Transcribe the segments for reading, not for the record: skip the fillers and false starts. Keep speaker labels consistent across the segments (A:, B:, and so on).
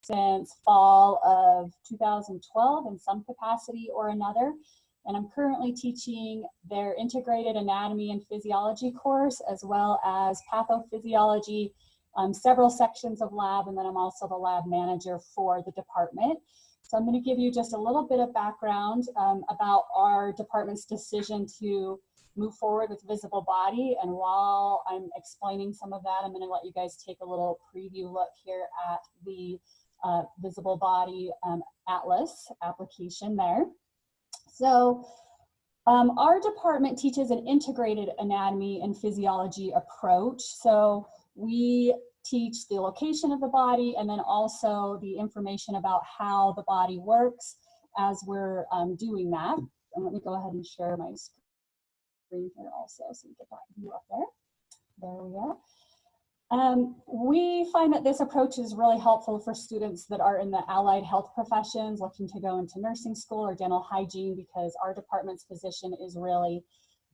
A: since fall of 2012 in some capacity or another. And I'm currently teaching their integrated anatomy and physiology course, as well as pathophysiology, several sections of lab, and then I'm also the lab manager for the department. So I'm going to give you just a little bit of background about our department's decision to move forward with Visible Body. And while I'm explaining some of that, I'm going to let you guys take a little preview look here at the Visible Body Atlas application there. So our department teaches an integrated anatomy and physiology approach. So we teach the location of the body and then also the information about how the body works as we're doing that. And let me go ahead and share my screen here also so we get that view up there. There we go. We find that this approach is really helpful for students that are in the allied health professions looking to go into nursing school or dental hygiene, because our department's position is really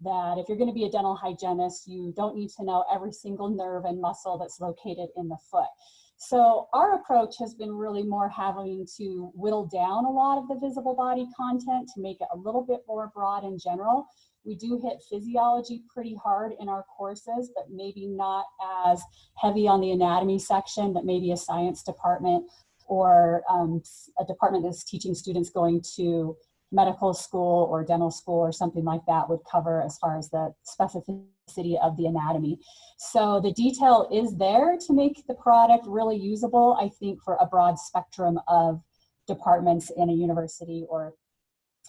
A: that if you're going to be a dental hygienist, you don't need to know every single nerve and muscle that's located in the foot. So our approach has been really more having to whittle down a lot of the visible body content to make it a little bit more broad and general. We do hit physiology pretty hard in our courses, but maybe not as heavy on the anatomy section that maybe a science department or a department that's teaching students going to medical school or dental school or something like that would cover as far as the specificity of the anatomy. So the detail is there to make the product really usable, I think, for a broad spectrum of departments in a university or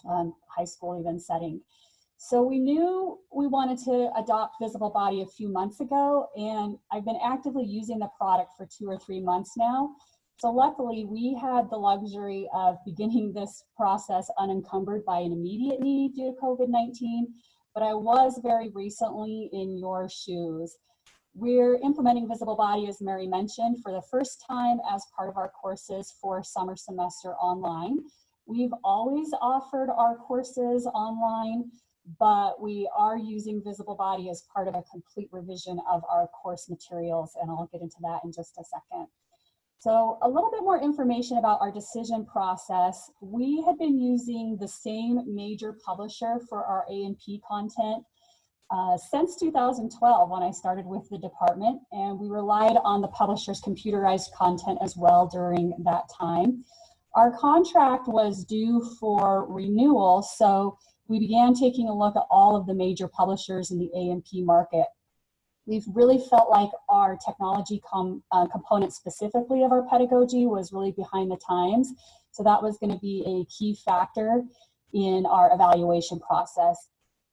A: high school even setting. So we knew we wanted to adopt Visible Body a few months ago, and I've been actively using the product for 2 or 3 months now. So luckily we had the luxury of beginning this process unencumbered by an immediate need due to COVID-19, but I was very recently in your shoes. We're implementing Visible Body, as Mary mentioned, for the first time as part of our courses for summer semester online. We've always offered our courses online, but we are using Visible Body as part of a complete revision of our course materials, and I'll get into that in just a second. So a little bit more information about our decision process. We had been using the same major publisher for our A&P content since 2012 when I started with the department, and we relied on the publisher's computerized content as well during that time. Our contract was due for renewal, so we began taking a look at all of the major publishers in the A&P market. We've really felt like our technology component specifically of our pedagogy was really behind the times. So that was going to be a key factor in our evaluation process.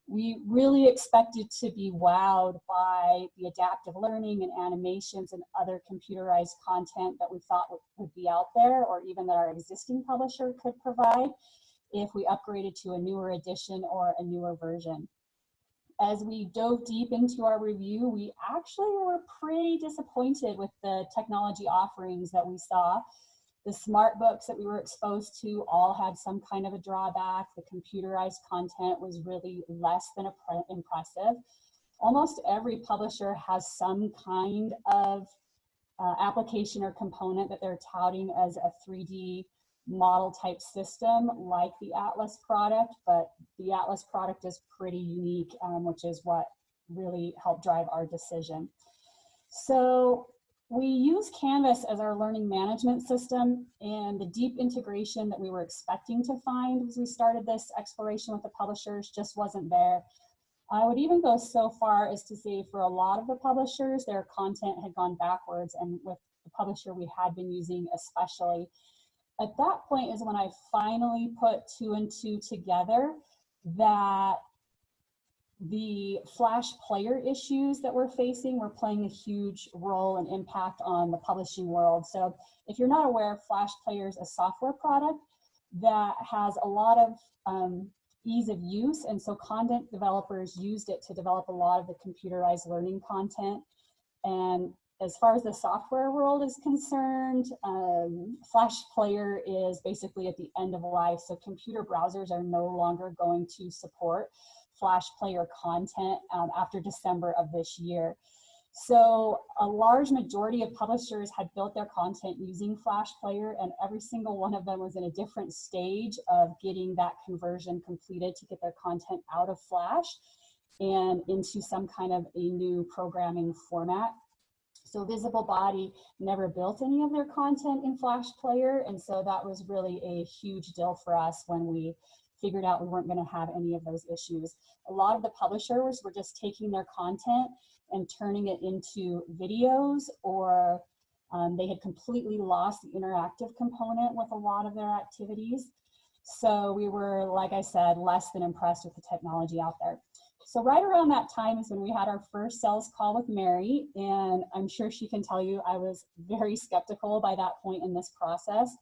A: We really expected to be wowed by the adaptive learning and animations and other computerized content that we thought would be out there, or even that our existing publisher could provide if we upgraded to a newer edition or a newer version. As we dove deep into our review, we actually were pretty disappointed with the technology offerings that we saw. The smart books that we were exposed to all had some kind of a drawback. The computerized content was really less than impressive. Almost every publisher has some kind of application or component that they're touting as a 3D model type system like the Atlas product, but the Atlas product is pretty unique, which is what really helped drive our decision. So we use Canvas as our learning management system, and the deep integration that we were expecting to find as we started this exploration with the publishers just wasn't there. I would even go so far as to say for a lot of the publishers, their content had gone backwards, and with the publisher we had been using especially. At that point is when I finally put 2 and 2 together that the Flash player issues that we're facing were playing a huge role and impact on the publishing world. So if you're not aware, Flash Player is a software product that has a lot of ease of use, and so content developers used it to develop a lot of the computerized learning content. And as far as the software world is concerned, Flash Player is basically at the end of life, so computer browsers are no longer going to support Flash Player content after December of this year. So a large majority of publishers had built their content using Flash Player, and every single one of them was in a different stage of getting that conversion completed to get their content out of Flash and into some kind of a new programming format. So Visible Body never built any of their content in Flash Player, and so that was really a huge deal for us when we figured out we weren't going to have any of those issues. A lot of the publishers were just taking their content and turning it into videos, or they had completely lost the interactive component with a lot of their activities. So we were, like I said, less than impressed with the technology out there. So right around that time is when we had our first sales call with Mary, and I'm sure she can tell you I was very skeptical by that point in this process.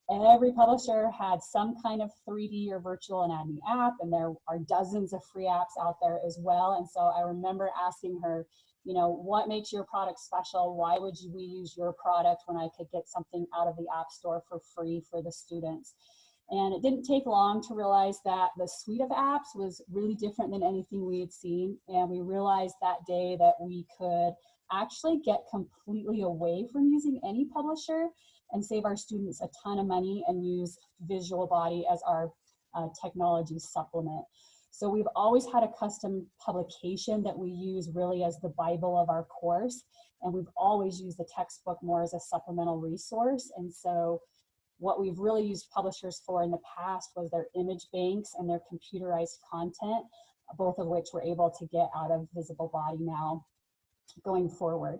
A: Every publisher had some kind of 3D or virtual anatomy app, and there are dozens of free apps out there as well. And so I remember asking her, you know, what makes your product special? Why would we use your product when I could get something out of the App Store for free for the students? And it didn't take long to realize that the suite of apps was really different than anything we had seen. And we realized that day that we could actually get completely away from using any publisher and save our students a ton of money and use Visible Body as our technology supplement. So we've always had a custom publication that we use really as the Bible of our course. And we've always used the textbook more as a supplemental resource. And so what we've really used publishers for in the past was their image banks and their computerized content, both of which we're able to get out of Visible Body now going forward.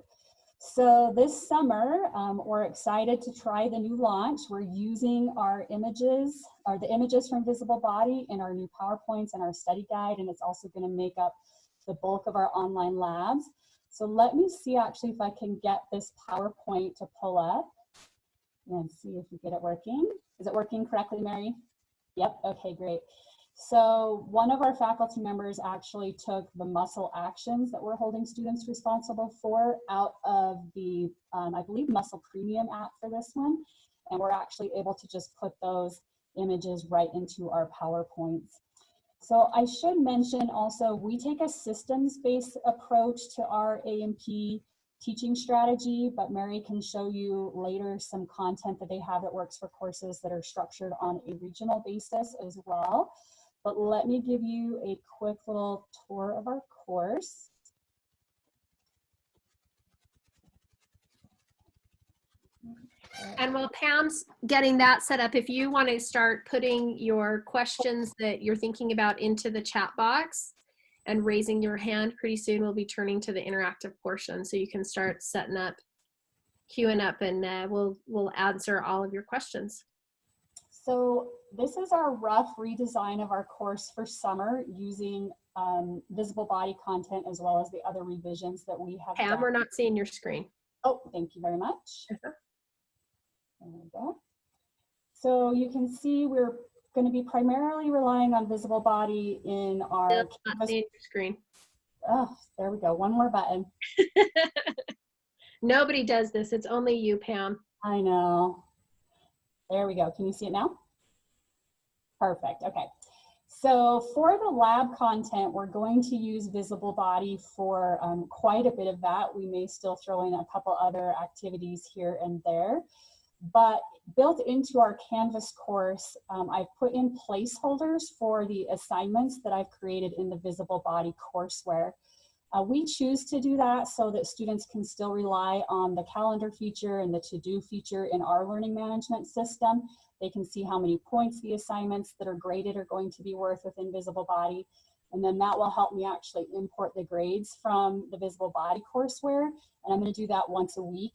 A: So this summer, we're excited to try the new launch. We're using our images, or the images from Visible Body in our new PowerPoints and our study guide, and it's also going to make up the bulk of our online labs. So let me see actually if I can get this PowerPoint to pull up and see if we get it working. Is it working correctly, Mary? Yep, okay, great. So one of our faculty members actually took the muscle actions that we're holding students responsible for out of the, I believe, Muscle Premium app for this one. And we're actually able to just put those images right into our PowerPoints. So I should mention also, we take a systems-based approach to our A&P teaching strategy, but Mary can show you later some content that they have that works for courses that are structured on a regional basis as well. But let me give you a quick little tour of our course.
B: And while Pam's getting that set up, if you want to start putting your questions that you're thinking about into the chat box and raising your hand, pretty soon we'll be turning to the interactive portion. So you can start setting up, queuing up, and we'll answer all of your questions.
A: So this is our rough redesign of our course for summer using Visible Body content as well as the other revisions that we have
B: Pam,
A: done.
B: we're not seeing your screen.
A: Oh, thank you very much. There we go. So you can see we're going to be primarily relying on Visible Body in our
B: Still not seeing your screen.
A: Oh, there we go. One more button.
B: Nobody does this. It's only you, Pam.
A: I know. There we go. Can you see it now? Perfect. Okay. So for the lab content, we're going to use Visible Body for quite a bit of that. We may still throw in a couple other activities here and there. But built into our Canvas course, I've put in placeholders for the assignments that I've created in the Visible Body courseware. We choose to do that so that students can still rely on the calendar feature and the to-do feature in our learning management system. They can see how many points the assignments that are graded are going to be worth within Visible Body. And then that will help me actually import the grades from the Visible Body courseware. And I'm going to do that once a week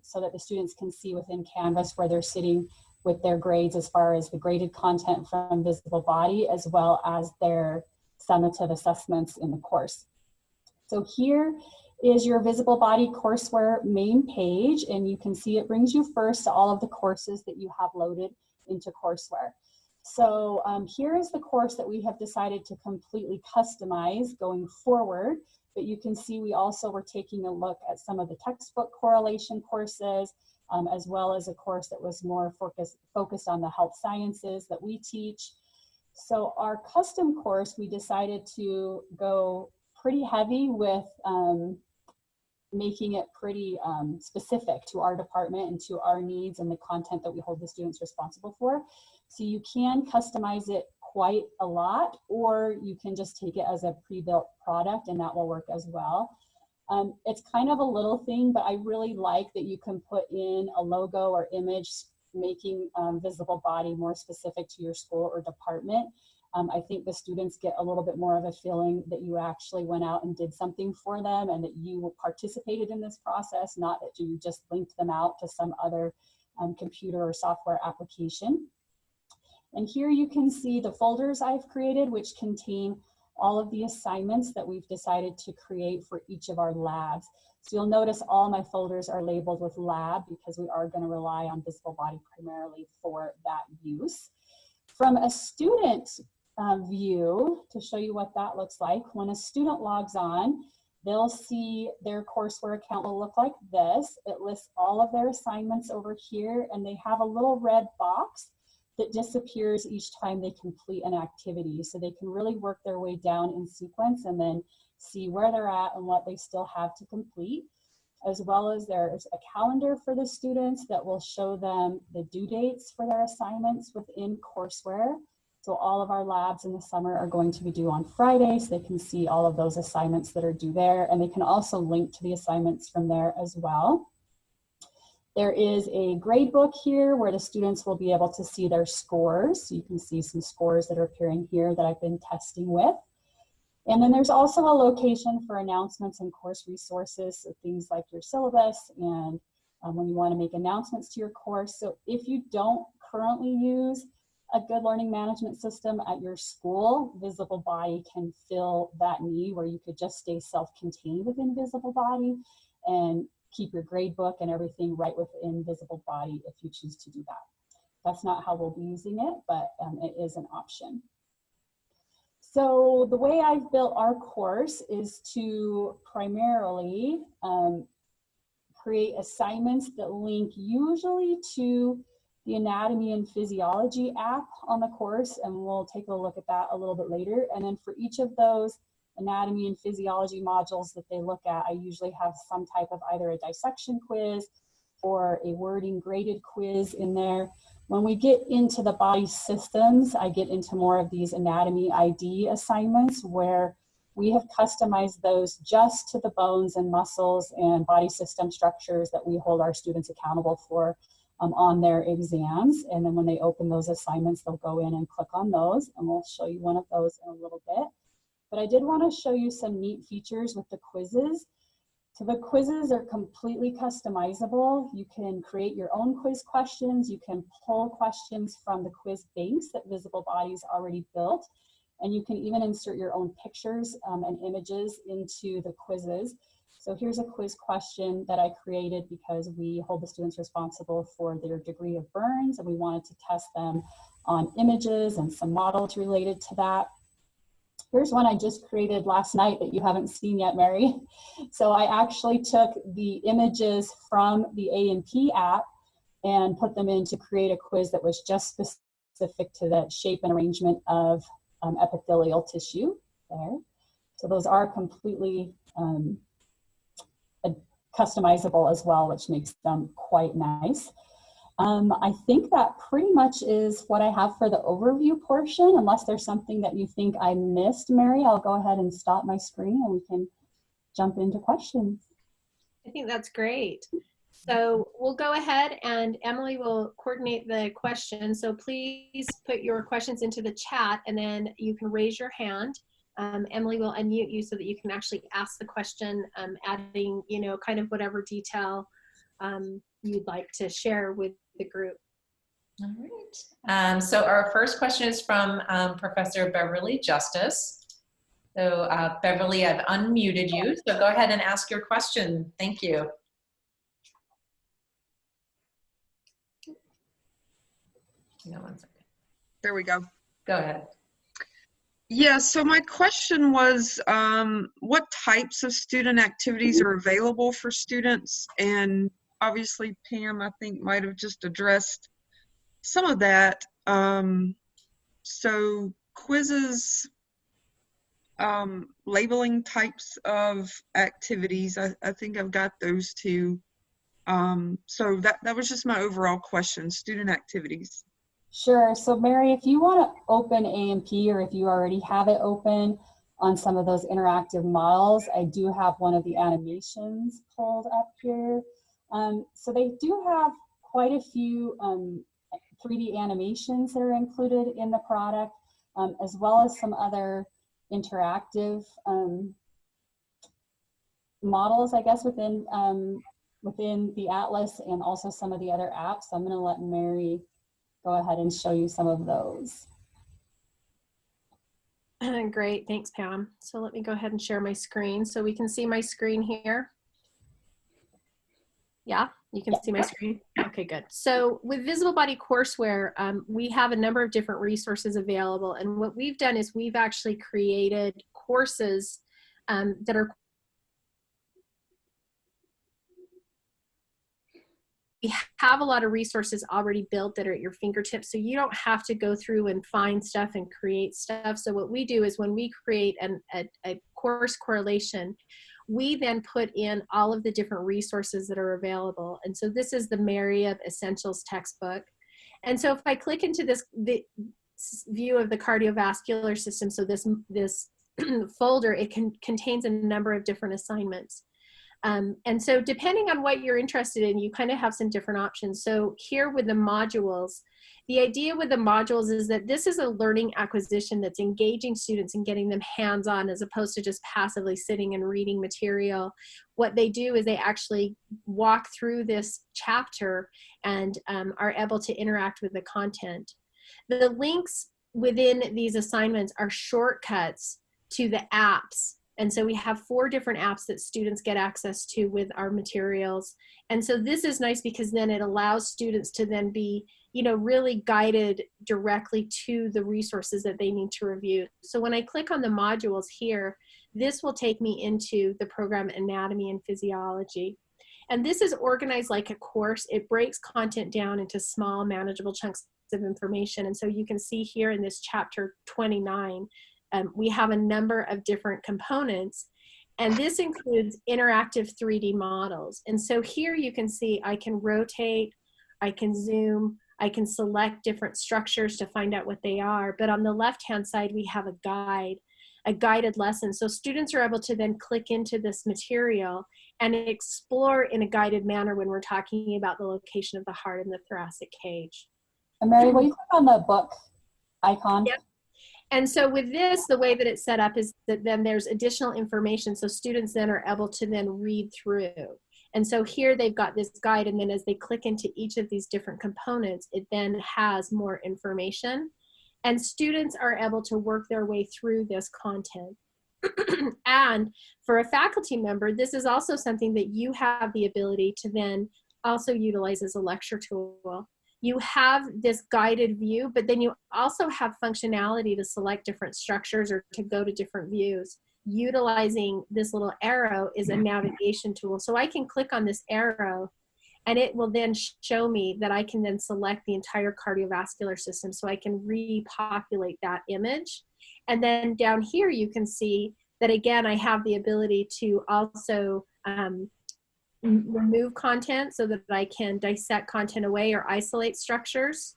A: so that the students can see within Canvas where they're sitting with their grades as far as the graded content from Visible Body as well as their summative assessments in the course. So here is your Visible Body courseware main page, and you can see it brings you first to all of the courses that you have loaded into courseware. So here is the course that we have decided to completely customize going forward, but you can see we also were taking a look at some of the textbook correlation courses, as well as a course that was more focused on the health sciences that we teach. So our custom course, we decided to go pretty heavy with making it pretty specific to our department and to our needs and the content that we hold the students responsible for. So you can customize it quite a lot, or you can just take it as a pre-built product, and that will work as well. It's kind of a little thing, but I really like that you can put in a logo or image, making Visible Body more specific to your school or department. I think the students get a little bit more of a feeling that you actually went out and did something for them, and that you participated in this process, not that you just linked them out to some other computer or software application. And here you can see the folders I've created, which contain all of the assignments that we've decided to create for each of our labs. So you'll notice all my folders are labeled with lab, because we are going to rely on Visible Body primarily for that use. From a student view, to show you what that looks like, when a student logs on, they'll see their courseware account will look like this. It lists all of their assignments over here, and they have a little red box that disappears each time they complete an activity. So they can really work their way down in sequence and then see where they're at and what they still have to complete. As well as there's a calendar for the students that will show them the due dates for their assignments within courseware. So all of our labs in the summer are going to be due on Friday, so they can see all of those assignments that are due there, and they can also link to the assignments from there as well. There is a grade book here where the students will be able to see their scores. So you can see some scores that are appearing here that I've been testing with. And then there's also a location for announcements and course resources, so things like your syllabus and when you want to make announcements to your course. So if you don't currently use a good learning management system at your school, Visible Body can fill that need, where you could just stay self-contained within Visible Body and keep your grade book and everything right within Visible Body if you choose to do that. That's not how we'll be using it, but it is an option. So the way I've built our course is to primarily create assignments that link usually to the anatomy and physiology app on the course, and we'll take a look at that a little bit later. And then for each of those anatomy and physiology modules that they look at, I usually have some type of either a dissection quiz or a wording graded quiz in there. When we get into the body systems, I get into more of these anatomy ID assignments, where we have customized those just to the bones and muscles and body system structures that we hold our students accountable for on their exams. And then when they open those assignments, they'll go in and click on those, and we'll show you one of those in a little bit. But I did want to show you some neat features with the quizzes. So the quizzes are completely customizable. You can create your own quiz questions. You can pull questions from the quiz base that Visible Body's already built. And you can even insert your own pictures and images into the quizzes. So here's a quiz question that I created because we hold the students responsible for their degree of burns, and we wanted to test them on images and some models related to that. Here's one I just created last night that you haven't seen yet, Mary. So I actually took the images from the A&P app and put them in to create a quiz that was just specific to the shape and arrangement of epithelial tissue there. So those are completely customizable as well, which makes them quite nice. I think that pretty much is what I have for the overview portion. Unless there's something that you think I missed, Mary, I'll go ahead and stop my screen and we can jump into questions.
B: I think that's great. So we'll go ahead and Emily will coordinate the questions. So please put your questions into the chat, and then you can raise your hand. Emily will unmute you so that you can actually ask the question, adding, you know, kind of whatever detail you'd like to share with the group.
C: All right. So our first question is from Professor Beverly Justice. So Beverly, I've unmuted you, so go ahead and ask your question. Thank you. Hang on one second.
D: There we go.
C: Go ahead.
D: Yeah, so my question was, what types of student activities are available for students? And obviously, Pam, I think, might have just addressed some of that. So quizzes, labeling types of activities. I think I've got those two. So that was just my overall question, student activities.
A: Sure. So Mary, if you want to open A&P, or if you already have it open on some of those interactive models, I do have one of the animations pulled up here. So they do have quite a few 3D animations that are included in the product, as well as some other interactive models, I guess, within the Atlas, and also some of the other apps. So I'm going to let Mary go ahead and show you some of those.
B: Great, thanks, Pam. So let me go ahead and share my screen so we can see my screen here. Yeah, you can see my screen? Okay, good. So with Visible Body Courseware, we have a number of different resources available. And what we've done is we've actually created courses that are we have a lot of resources already built that are at your fingertips, so you don't have to go through and find stuff and create stuff. So what we do is when we create a course correlation, we then put in all of the different resources that are available. And so this is the Marriott Essentials textbook. And so if I click into this view of the cardiovascular system, so this folder, it contains a number of different assignments. And so depending on what you're interested in, you kind of have some different options. So here with the modules, the idea with the modules is that this is a learning acquisition that's engaging students and getting them hands-on, as opposed to just passively sitting and reading material. What they do is they actually walk through this chapter and are able to interact with the content. The links within these assignments are shortcuts to the apps. And so we have 4 different apps that students get access to with our materials. And so this is nice because then it allows students to then be, you know, really guided directly to the resources that they need to review. So when I click on the modules here, this will take me into the program Anatomy and Physiology. And this is organized like a course. It breaks content down into small, manageable chunks of information. And so you can see here in this chapter 29, we have a number of different components, and this includes interactive 3D models. And so here you can see I can rotate, I can zoom, I can select different structures to find out what they are. But on the left-hand side, we have a guide, a guided lesson. So students are able to then click into this material and explore in a guided manner when we're talking about the location of the heart and the thoracic cage.
A: And Mary, will you click on the book icon?
B: Yep. And so with this, the way that it's set up is that then there's additional information. So students then are able to then read through. And so here they've got this guide, and then as they click into each of these different components, it then has more information. And students are able to work their way through this content. And for a faculty member, this is also something that you have the ability to then also utilize as a lecture tool. You have this guided view, but then you also have functionality to select different structures or to go to different views. Utilizing this little arrow is a navigation tool. So I can click on this arrow and it will then show me that I can then select the entire cardiovascular system, so I can repopulate that image. And then down here you can see that again, I have the ability to also remove content so that I can dissect content away or isolate structures.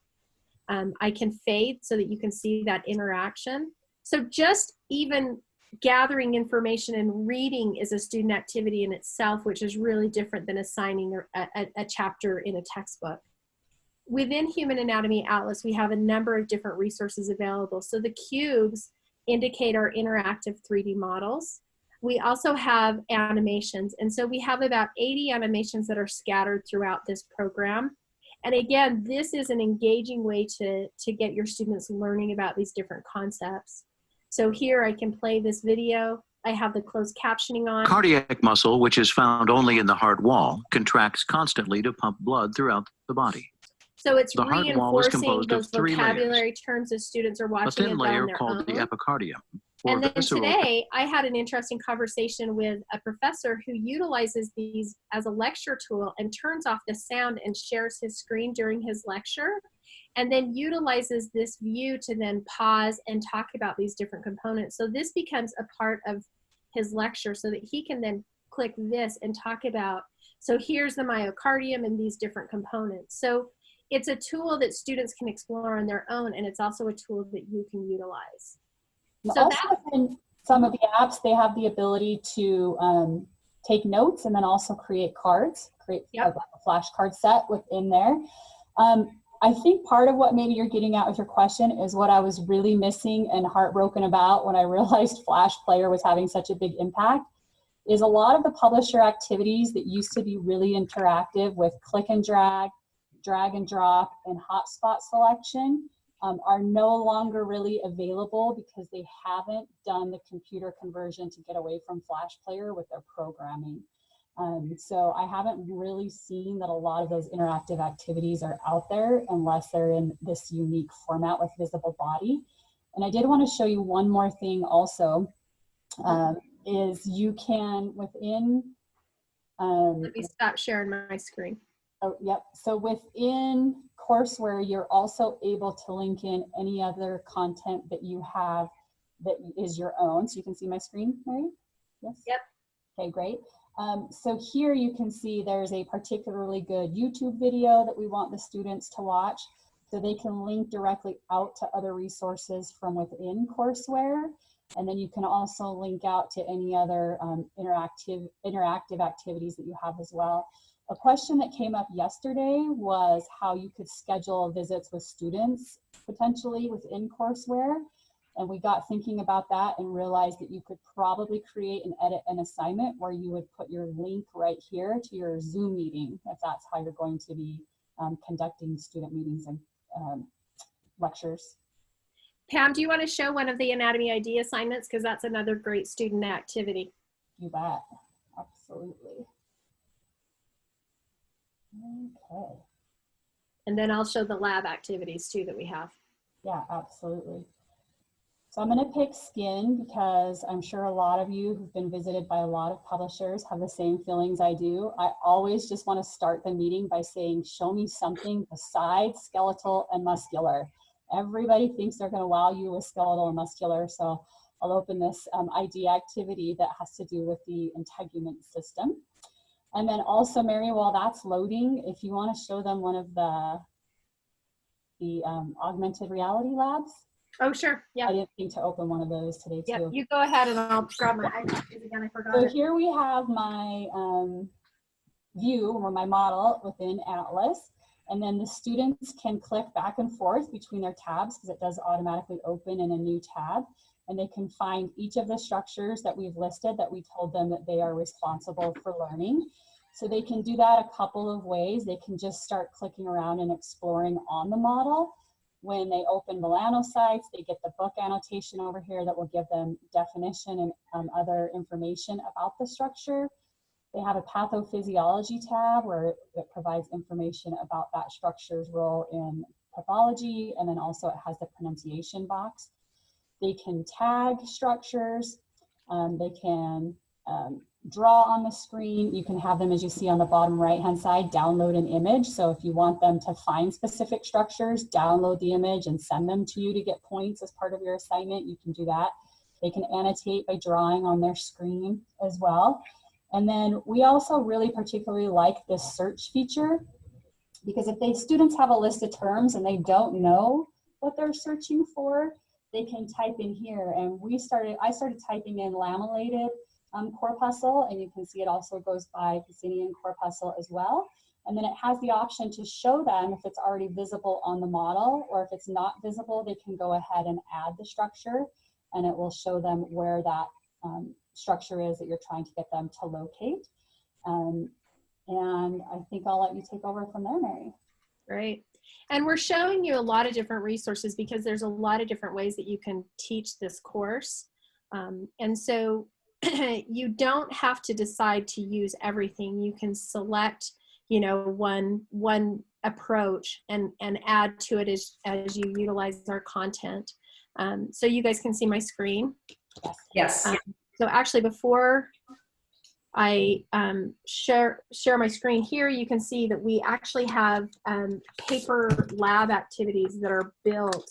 B: I can fade so that you can see that interaction. So just even gathering information and reading is a student activity in itself, which is really different than assigning a chapter in a textbook. Within Human Anatomy Atlas, we have a number of different resources available. So the cubes indicate our interactive 3D models. We also have animations, and so we have about 80 animations that are scattered throughout this program. And again, this is an engaging way to get your students learning about these different concepts. So here I can play this video. I have the closed captioning on.
E: Cardiac muscle, which is found only in the heart wall, contracts constantly to pump blood throughout the body.
B: So it's
E: The heart wall is
B: reinforcing
E: composed of
B: those
E: 3
B: vocabulary
E: layers.
B: terms as students are
E: A
B: watching
E: thin
B: it
E: layer
B: on their
E: called
B: own.
E: the epicardium.
B: And then
E: visceral
B: today, I had an interesting conversation with a professor who utilizes these as a lecture tool and turns off the sound and shares his screen during his lecture. and then utilizes this view to then pause and talk about these different components. So this becomes a part of his lecture so that he can then click this and talk about, so here's the myocardium and these different components. So it's a tool that students can explore on their own, and it's also a tool that you can utilize. So
A: also, in some of the apps, they have the ability to take notes and then also create cards, create a flashcard set within there. I think part of what maybe you're getting at with your question is what I was really missing and heartbroken about when I realized Flash Player was having such a big impact, is a lot of the publisher activities that used to be really interactive with click and drag, drag and drop, and hotspot selection are no longer really available because they haven't done the computer conversion to get away from Flash Player with their programming. So I haven't really seen that a lot of those interactive activities are out there unless they're in this unique format with Visible Body. And I did want to show you one more thing also, is you can within...
B: let me stop sharing my screen.
A: Oh, yep. So within courseware, you're also able to link in any other content that you have that is your own. So you can see my screen, Mary? Yes?
B: Yep.
A: Okay, great. So here you can see there's a particularly good YouTube video that we want the students to watch, so they can link directly out to other resources from within courseware. And then you can also link out to any other interactive activities that you have as well. A question that came up yesterday was how you could schedule visits with students potentially within courseware. And we got thinking about that and realized that you could probably create and edit an assignment where you would put your link right here to your Zoom meeting, if that's how you're going to be conducting student meetings and lectures.
B: Pam, do you want to show one of the Anatomy ID assignments? Because that's another great student activity.
A: You bet. Absolutely. Okay.
B: And then I'll show the lab activities too that we have.
A: Yeah, absolutely. So I'm going to pick skin because I'm sure a lot of you who've been visited by a lot of publishers have the same feelings I do. I always just want to start the meeting by saying, show me something besides skeletal and muscular. Everybody thinks they're going to wow you with skeletal and muscular. So I'll open this ID activity that has to do with the integument system. And then also, Mary, while that's loading, if you want to show them one of the augmented reality labs.
B: Oh, sure. Yeah.
A: I didn't think to open one of those today, too.
B: Yeah, you go ahead and I'll grab my iPad again. I forgot.
A: So here we have my view or my model within Atlas. And then the students can click back and forth between their tabs because it does automatically open in a new tab. And they can find each of the structures that we've listed that we told them that they are responsible for learning. So they can do that a couple of ways. They can just start clicking around and exploring on the model. When they open melanocytes, they get the book annotation over here that will give them definition and other information about the structure. They have a pathophysiology tab where it provides information about that structure's role in pathology, and then also it has the pronunciation box. They can tag structures, they can draw on the screen. You can have them, as you see on the bottom right-hand side, download an image. So if you want them to find specific structures, download the image and send them to you to get points as part of your assignment. You can do that. They can annotate by drawing on their screen as well. And then we also really particularly like this search feature, because if the students have a list of terms and they don't know what they're searching for, they can type in here. And I started typing in lamellated corpuscle, and you can see it also goes by Pacinian corpuscle as well. And then it has the option to show them if it's already visible on the model, or if it's not visible, they can go ahead and add the structure, and it will show them where that structure is that you're trying to get them to locate. And I think I'll let you take over from there, Mary.
B: Great. And we're showing you a lot of different resources because there's a lot of different ways that you can teach this course. And so you don't have to decide to use everything. You can select, you know, one approach and add to it as you utilize our content. So you guys can see my screen.
C: Yes.
B: So actually, before I share my screen here, you can see that we actually have paper lab activities that are built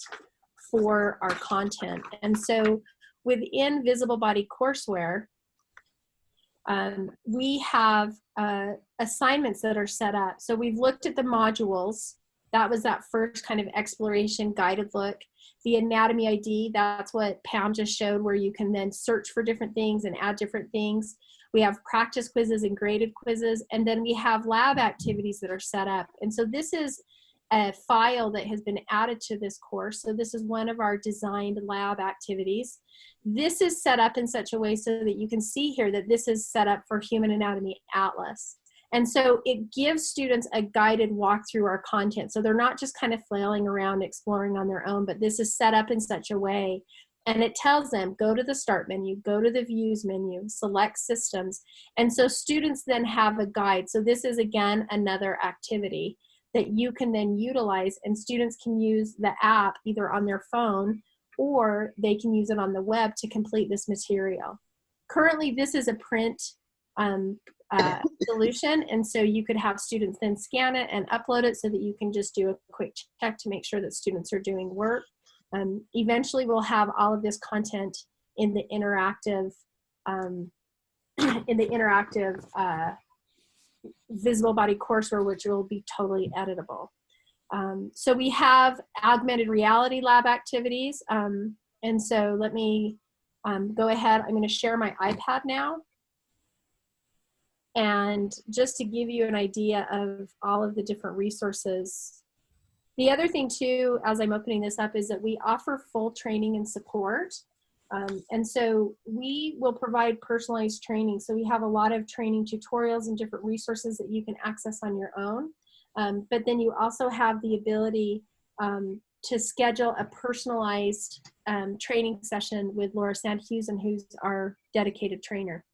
B: for our content. And so within Visible Body Courseware, we have assignments that are set up. So we've looked at the modules. That was that first kind of exploration guided look. The anatomy ID, that's what Pam just showed, where you can then search for different things and add different things. We have practice quizzes and graded quizzes, and then we have lab activities that are set up. And so this is a file that has been added to this course. So this is one of our designed lab activities. This is set up in such a way so that you can see here that this is set up for Human Anatomy Atlas. And so it gives students a guided walk through our content. So they're not just kind of flailing around exploring on their own, but this is set up in such a way. And it tells them, go to the start menu, go to the views menu, select systems. And so students then have a guide. So this is, again, another activity that you can then utilize, and students can use the app either on their phone or they can use it on the web to complete this material. Currently, this is a print solution, and so you could have students then scan it and upload it so that you can just do a quick check to make sure that students are doing work. Eventually, we'll have all of this content in the interactive Visible Body Courseware, which will be totally editable. So we have augmented reality lab activities. And so let me go ahead. I'm going to share my iPad now. And just to give you an idea of all of the different resources. The other thing too, as I'm opening this up, is that we offer full training and support. And so we will provide personalized training. So we have a lot of training tutorials and different resources that you can access on your own. But then you also have the ability to schedule a personalized training session with Laura Sandhusen, who's our dedicated trainer.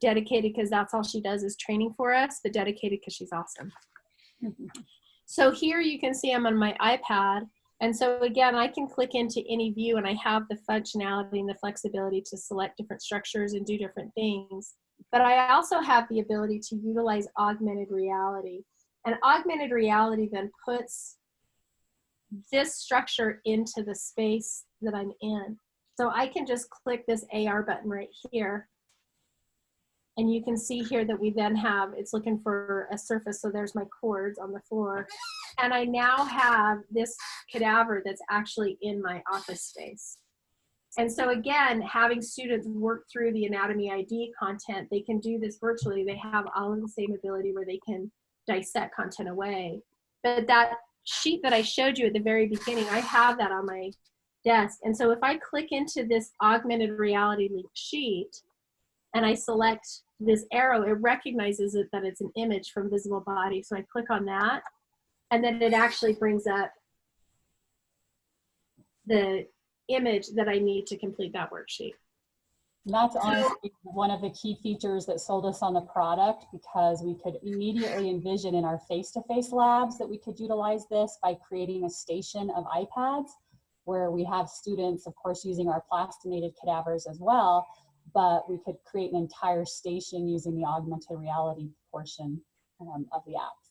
B: Dedicated because that's all she does is training for us, but dedicated because she's awesome. So here you can see I'm on my iPad. And so again, I can click into any view and I have the functionality and the flexibility to select different structures and do different things. But I also have the ability to utilize augmented reality. And augmented reality then puts this structure into the space that I'm in. So I can just click this AR button right here. And you can see here that we then have, it's looking for a surface. So there's my cords on the floor. And I now have this cadaver that's actually in my office space. And so again, having students work through the anatomy ID content, they can do this virtually. They have all of the same ability where they can dissect content away. But that sheet that I showed you at the very beginning, I have that on my desk. And so if I click into this augmented reality link sheet, and I select this arrow, it recognizes it that it's an image from Visible Body. So I click on that, and then it actually brings up the image that I need to complete that worksheet.
A: And that's honestly one of the key features that sold us on the product, because we could immediately envision in our face-to-face labs that we could utilize this by creating a station of iPads where we have students, of course, using our plastinated cadavers as well, but we could create an entire station using the augmented reality portion of the apps.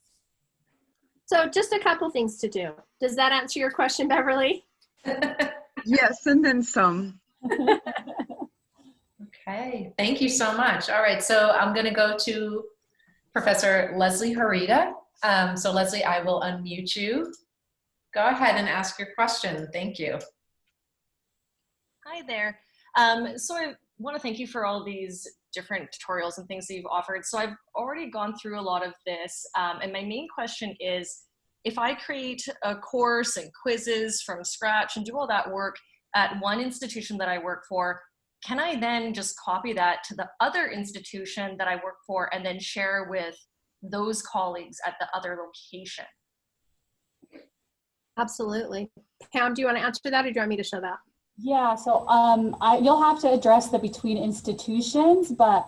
B: So just a couple things to do. Does that answer your question, Beverly?
D: Yes, and then some.
C: Okay, thank you so much. All right, so I'm going to go to Professor Leslie Harita. So Leslie, I will unmute you. Go ahead and ask your question. Thank you.
F: Hi there. So I want to thank you for all these different tutorials and things that you've offered. So I've already gone through a lot of this, and my main question is, if I create a course and quizzes from scratch and do all that work at one institution that I work for, can I then just copy that to the other institution that I work for and then share with those colleagues at the other location?
B: Absolutely. Pam, do you want to answer that, or do you want me to show that?
A: Yeah, so you'll have to address the between institutions, but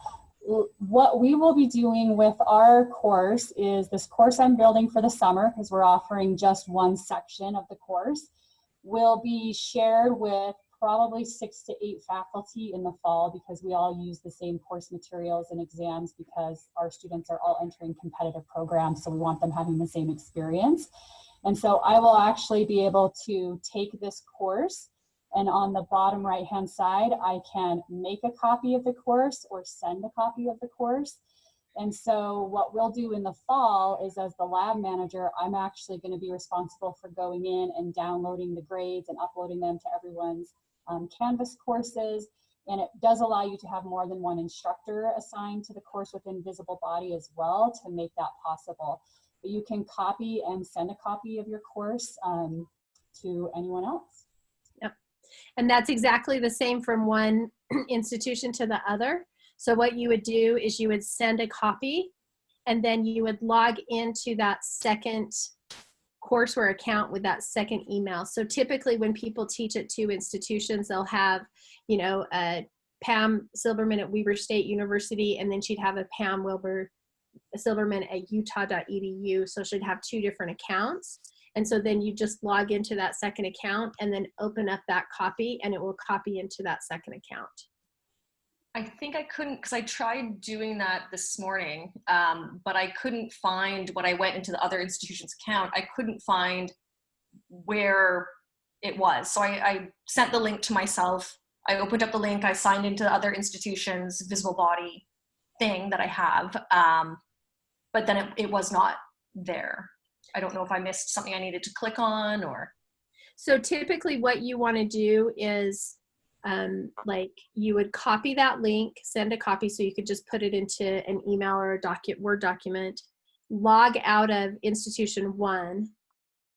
A: what we will be doing with our course is this course I'm building for the summer, because we're offering just one section of the course, will be shared with probably 6 to 8 faculty in the fall, because we all use the same course materials and exams, because our students are all entering competitive programs, so we want them having the same experience. And so I will actually be able to take this course, and on the bottom right hand side, I can make a copy of the course or send a copy of the course. And so what we'll do in the fall is, as the lab manager, I'm actually going to be responsible for going in and downloading the grades and uploading them to everyone's Canvas courses. And it does allow you to have more than one instructor assigned to the course within Visible Body as well to make that possible. But you can copy and send a copy of your course to anyone else.
B: Yep. And that's exactly the same from one institution to the other. So what you would do is you would send a copy, and then you would log into that second courseware account with that second email. So typically when people teach at 2 institutions, they'll have, you know, Pam Silberman at Weber State University, and then she'd have a Pam Silberman at utah.edu. So she'd have 2 different accounts. And so then you just log into that second account and then open up that copy, and it will copy into that second account.
F: I think I couldn't, because I tried doing that this morning, but I couldn't find, when I went into the other institution's account, I couldn't find where it was. So I sent the link to myself. I opened up the link. I signed into the other institution's Visible Body thing that I have, but then it was not there. I don't know if I missed something I needed to click on or.
B: So typically what you want to do is like you would copy that link, send a copy, so you could just put it into an email or a Word document, log out of institution 1,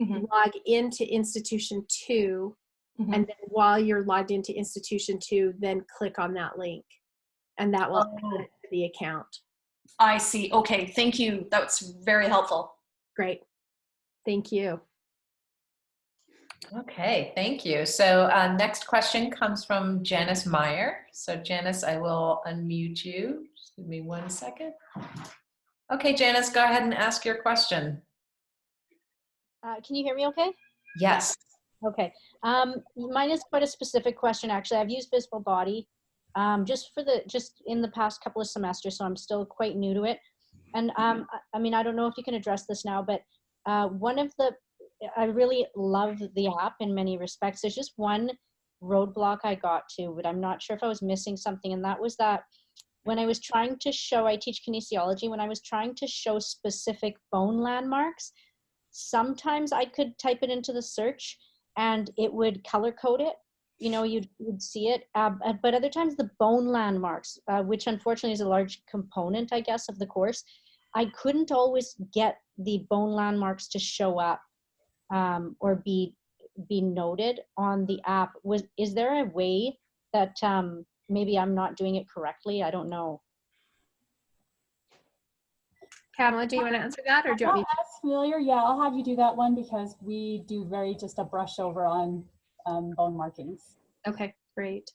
B: log into institution 2, and then while you're logged into institution 2, then click on that link, and that will add it to the account.
F: I see. Okay, thank you. That's very helpful.
B: Great. Thank you.
C: Okay, thank you. So next question comes from Janice Meyer. So Janice, I will unmute you. Just give me 1 second. Okay, Janice, go ahead and ask your question.
G: Can you hear me okay?
C: Yes.
G: Okay. Mine is quite a specific question, actually. I've used Visible Body just in the past couple of semesters, so I'm still quite new to it. And I mean, I don't know if you can address this now, but I really love the app in many respects. There's just one roadblock I got to, but I'm not sure if I was missing something. And that was that when I was trying to show, I teach kinesiology, when I was trying to show specific bone landmarks, sometimes I could type it into the search and it would color code it. You know, you'd see it. But other times the bone landmarks, which unfortunately is a large component, I guess, of the course, I couldn't always get the bone landmarks to show up or be noted on the app. Is there a way that maybe I'm not doing it correctly? I don't know.
B: Pamela, do you want to answer that, or do you want me to?
A: I'm not familiar. Yeah, I'll have you do that one, because we do just a brush over on bone markings.
B: Okay, great.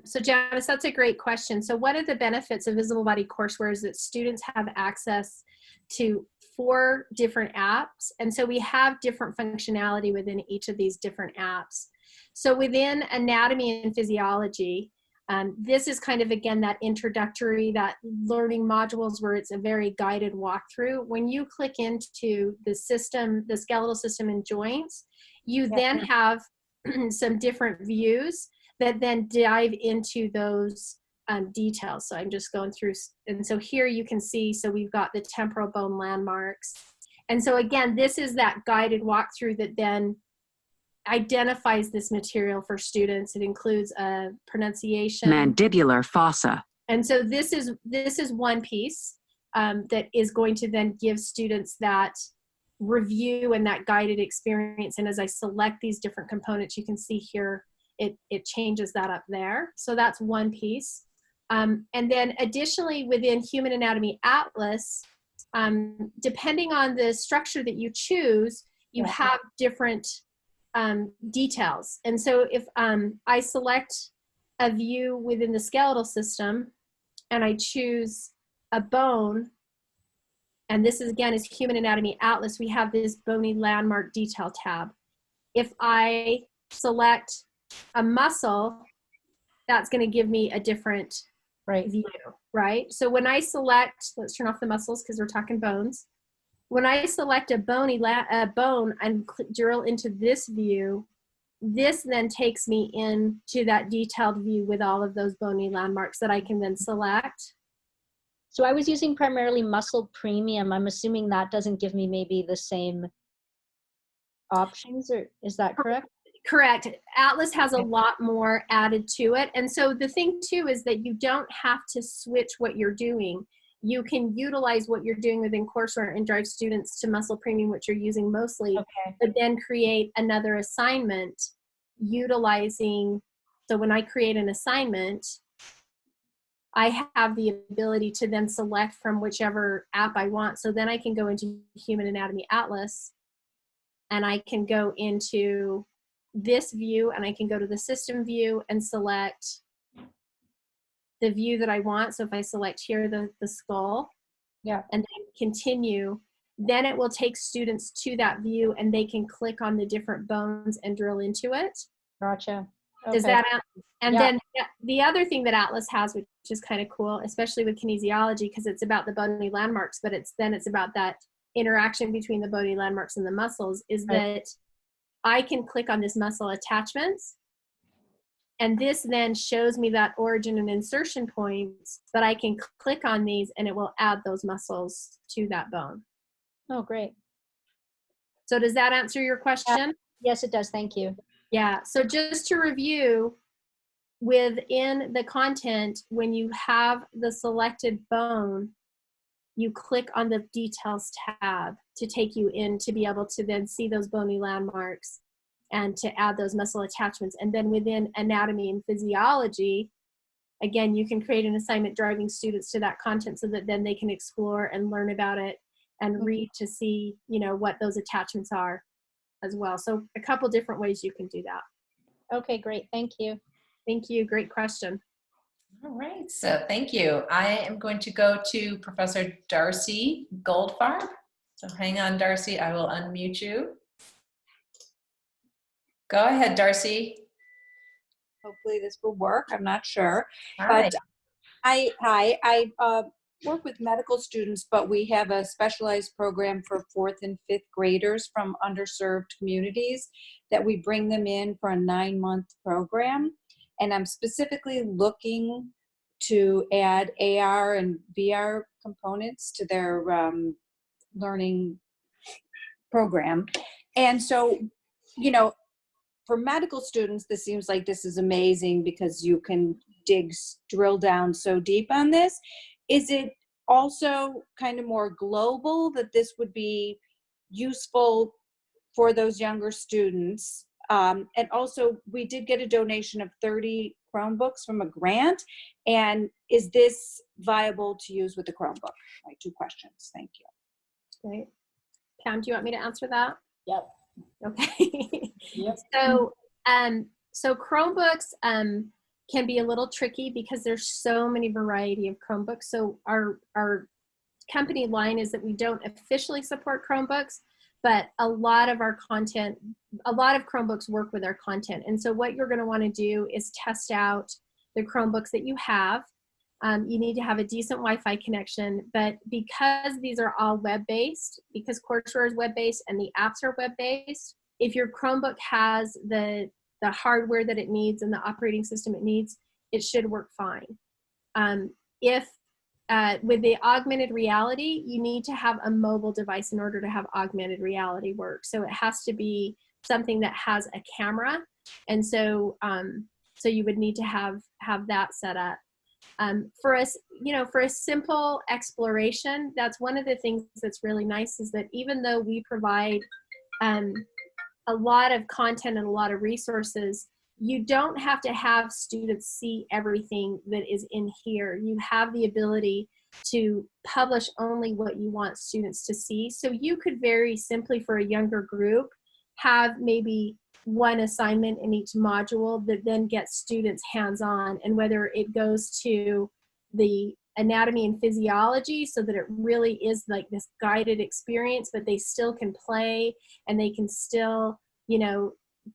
B: So Janice, that's a great question. So one of the benefits of Visible Body Courseware is that students have access to 4 different apps. And so we have different functionality within each of these different apps. So within anatomy and physiology, this is kind of, again, that introductory, that learning modules where it's a very guided walkthrough. When you click into the system, the skeletal system and joints, you then have some different views that then dive into those details. So I'm just going through, and so here you can see, so we've got the temporal bone landmarks. And so again, this is that guided walkthrough that then identifies this material for students. It includes a pronunciation.
H: Mandibular fossa.
B: And so this is one piece that is going to then give students that review and that guided experience. And as I select these different components, you can see here, it changes that up there. So that's one piece. And then additionally within Human Anatomy Atlas, depending on the structure that you choose, you have different details. And so if I select a view within the skeletal system and I choose a bone, and this is again is Human Anatomy Atlas, we have this bony landmark detail tab. If I select a muscle, that's going to give me a different view, right? So when I select, let's turn off the muscles because we're talking bones. When I select a bone and drill into this view, this then takes me into that detailed view with all of those bony landmarks that I can then select.
G: So I was using primarily Muscle Premium. I'm assuming that doesn't give me maybe the same options, or is that correct?
B: Correct. Atlas has a lot more added to it. And so the thing too is that you don't have to switch what you're doing. You can utilize what you're doing within courseware and drive students to Muscle Premium, which you're using mostly, but then create another assignment utilizing. So when I create an assignment, I have the ability to then select from whichever app I want. So then I can go into Human Anatomy Atlas and I can go into this view and I can go to the system view and select the view that I want. So if I select here the skull, and then continue, then it will take students to that view and they can click on the different bones and drill into it.
G: Gotcha. Okay.
B: Does that and then the other thing that Atlas has, which is kind of cool, especially with kinesiology, because it's about the bony landmarks, but it's about that interaction between the bony landmarks and the muscles, is that I can click on this muscle attachments, and this then shows me that origin and insertion points, but I can click on these and it will add those muscles to that bone.
G: Oh, great.
B: So does that answer your question?
G: Yes, it does. Thank you.
B: Yeah. So just to review, within the content, when you have the selected bone, you click on the details tab to take you in to be able to then see those bony landmarks and to add those muscle attachments. And then within anatomy and physiology, again, you can create an assignment driving students to that content so that then they can explore and learn about it and read to see, what those attachments are as well. So a couple different ways you can do that.
G: Okay, great. Thank you.
B: Thank you. Great question.
C: All right, so thank you. I am going to go to Professor Darcy Goldfarb. So hang on, Darcy, I will unmute you. Go ahead, Darcy.
H: Hopefully this will work. I'm not sure.
C: Hi.
H: But I work with medical students, but we have a specialized program for 4th and 5th graders from underserved communities that we bring them in for a 9-month program. And I'm specifically looking to add AR and VR components to their learning program. And so, for medical students, this seems like this is amazing because you can drill down so deep on this. Is it also kind of more global that this would be useful for those younger students? And also, we did get a donation of 30 Chromebooks from a grant. And is this viable to use with the Chromebook? My 2 questions. Thank you.
B: Great. Pam, do you want me to answer that?
A: Yep.
B: Okay.
A: Yep.
B: So Chromebooks can be a little tricky because there's so many variety of Chromebooks. So our company line is that we don't officially support Chromebooks, but a lot of our content, a lot of Chromebooks work with our content. And so what you're going to want to do is test out the Chromebooks that you have. You need to have a decent Wi-Fi connection, but because these are all web-based, because courseware is web-based and the apps are web-based, if your Chromebook has the hardware that it needs and the operating system it needs, it should work fine. With the augmented reality, you need to have a mobile device in order to have augmented reality work. So it has to be something that has a camera, and so you would need to have that set up. For us, for a simple exploration, that's one of the things that's really nice, is that even though we provide a lot of content and a lot of resources, you don't have to have students see everything that is in here. You have the ability to publish only what you want students to see. So you could very simply, for a younger group, have maybe one assignment in each module that then gets students hands-on, and whether it goes to the anatomy and physiology so that it really is like this guided experience, but they still can play and they can still,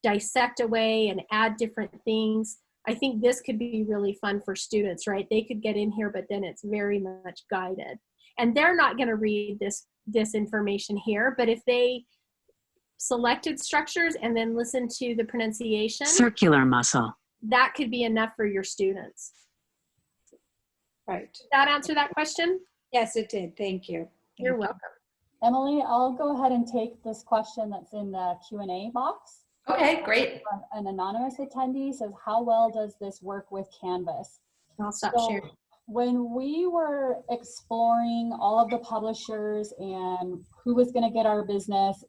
B: dissect away and add different things. I think this could be really fun for students, right? They could get in here, but then it's very much guided. And they're not going to read this information here, but if they selected structures and then listen to the pronunciation,
I: circular muscle,
B: that could be enough for your students.
H: Right.
B: Did that answer that question?
H: Yes, it did. Thank you.
B: You're welcome.
A: Emily, I'll go ahead and take this question that's in the Q&A box.
C: Okay, great.
A: From an anonymous attendee says, how well does this work with Canvas?
B: I'll stop sharing.
A: When we were exploring all of the publishers and who was going to get our business,